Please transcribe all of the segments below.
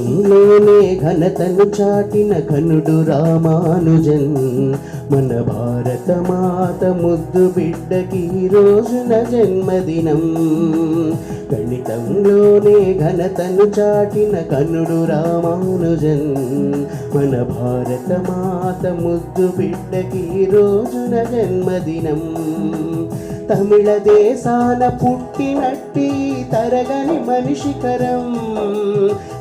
గణితంలోనే ఘనతను చాటిన ఘనుడు రామానుజన్ మన భారత మాత ముద్దు బిడ్డకి ఈ రోజున జన్మదినం. గణితంలోనే ఘనతను చాటిన ఘనుడు రామానుజన్ మన భారత మాత ముద్దు బిడ్డకి ఈ రోజున జన్మదినం. తమిళ దేశాన పుట్టినట్టి తరగని మనిషికరం,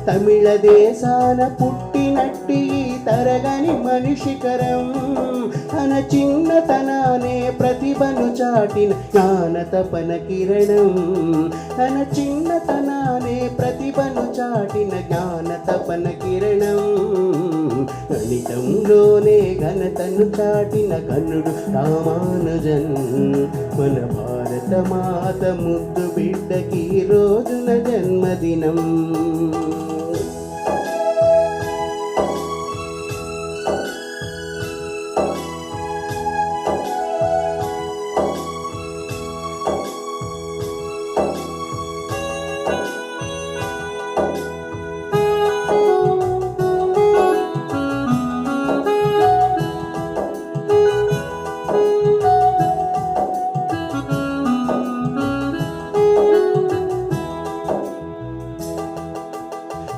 తమిళ దేశాన పుట్టినట్టి తరగని మనిషికరం. తన చిన్నతనానే ప్రతిభను చాటిన జ్ఞాన తపన కిరణం, తన చిన్నతనానే ప్రతిభను చాటిన జ్ఞాన తపన కిరణం. గణితంలోనే ఘనతను చాటిన ఘనుడు రామానుజన్ మన భారత మాత ముద్దు బిడ్డకి ఈ రోజున జన్మదినం.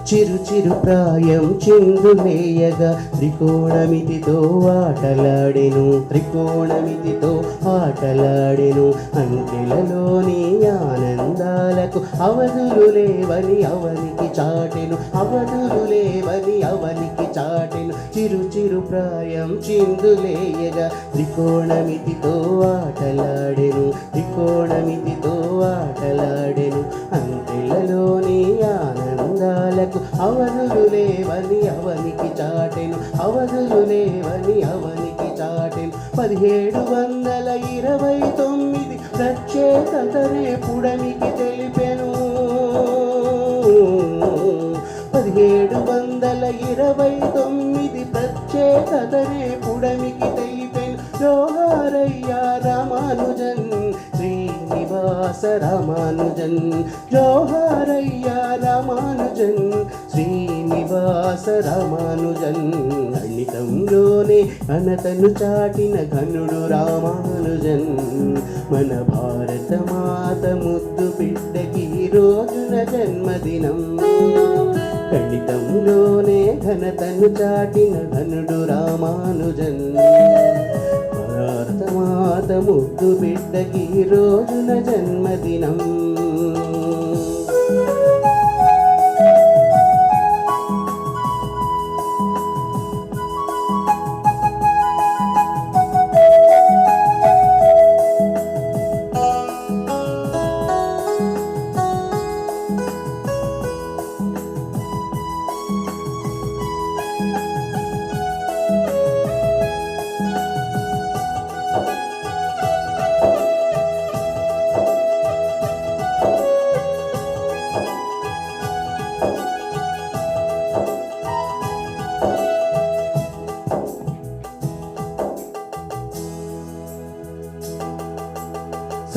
చిరు చిరు ప్రాయం చిందులేయగా త్రికోణమితితో ఆటలాడెను, త్రికోణమితితో ఆటలాడెను. అంకెలలోని ఆనందాలకు అవధులు లేవని అవనికి చాటెను, అవధులు లేవని అవనికి చాటెను. చిరు చిరు ప్రాయం చిందులేయగా త్రికోణమితితో ఆటలాడెను, త్రికోణమితితో ఆటలాడెను. అంకెలలోని ఆనందాలకు అవధులు లేవని అవనికి చాటెను, అవధులు లేవని అవనికి చాటెను. 1729 ప్రత్యేకతనే పుడమికి తెలిపెను, 1729 ప్రత్యేకతనే పుడమికి తెలిపెను. జోహారయ్యా రామానుజన్ శ్రీనివాస రామానుజన్, జోహారయ్యా రామానుజన్ శ్రీనివాస రామానుజన్. గణితంలోనే ఘనతను చాటిన ఘనుడు రామానుజన్ మన భారత మాత ముద్దు బిడ్డకి ఈ రోజున జన్మదినం. గణితంలోనే ఘనతను చాటిన ఘనుడు రామానుజన్ భారత మాత ముద్దు బిడ్డకి ఈ రోజున జన్మదినం.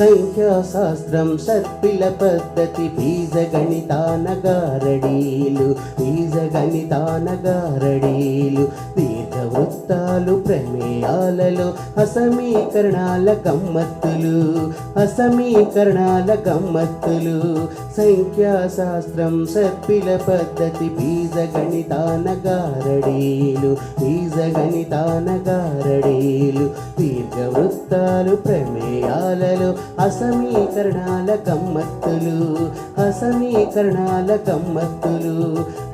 సంఖ్యాశాస్త్రం సర్పిల పద్ధతి బీజగణితానగారడీలు, బీజగణితానగారడీలు. దీర్ఘవృత్తాలు ప్రమేయాలలో అసమీకరణాల గమ్మత్తులు, అసమీకరణాల గమ్మత్తులు. సంఖ్యాశాస్త్రం సర్పిల పద్ధతి బీజగణితానగారడీలు, బీజగణితానగారడీలు. దీర్ఘవృత్తాలు ప్రమేయాలలో అసమీకరణాల గమ్మత్తులు, అసమీకరణాల గమ్మత్తులు.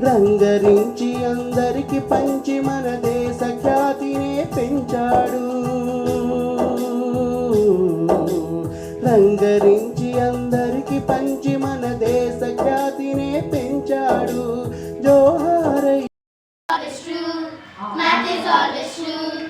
రంగరించి అందరికి పంచి మన దేశ ఖ్యాతినే పెంచాడు, రంగరించి అందరికి పంచి మన దేశ ఖ్యాతినే పెంచాడు. జోహారయ్య Math is always true.